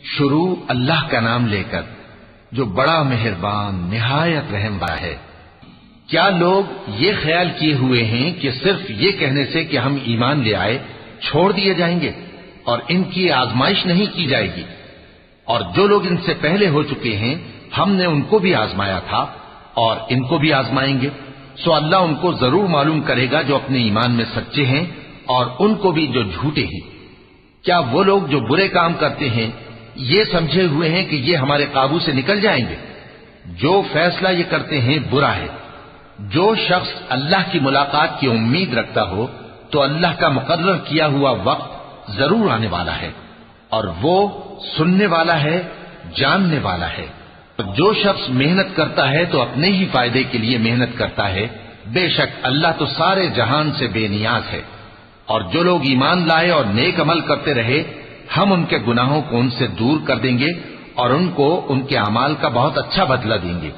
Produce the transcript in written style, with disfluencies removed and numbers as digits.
شروع اللہ کا نام لے کر جو بڑا مہربان نہایت رحم والا ہے۔ کیا لوگ یہ خیال کیے ہوئے ہیں کہ صرف یہ کہنے سے کہ ہم ایمان لے آئے چھوڑ دیے جائیں گے اور ان کی آزمائش نہیں کی جائے گی؟ اور جو لوگ ان سے پہلے ہو چکے ہیں ہم نے ان کو بھی آزمایا تھا اور ان کو بھی آزمائیں گے، سو اللہ ان کو ضرور معلوم کرے گا جو اپنے ایمان میں سچے ہیں اور ان کو بھی جو جھوٹے ہیں۔ کیا وہ لوگ جو برے کام کرتے ہیں یہ سمجھے ہوئے ہیں کہ یہ ہمارے قابو سے نکل جائیں گے؟ جو فیصلہ یہ کرتے ہیں برا ہے۔ جو شخص اللہ کی ملاقات کی امید رکھتا ہو تو اللہ کا مقرر کیا ہوا وقت ضرور آنے والا ہے، اور وہ سننے والا ہے، جاننے والا ہے۔ جو شخص محنت کرتا ہے تو اپنے ہی فائدے کے لیے محنت کرتا ہے، بے شک اللہ تو سارے جہان سے بے نیاز ہے۔ اور جو لوگ ایمان لائے اور نیک عمل کرتے رہے ہم ان کے گناہوں کو ان سے دور کر دیں گے اور ان کو ان کے اعمال کا بہت اچھا بدلہ دیں گے۔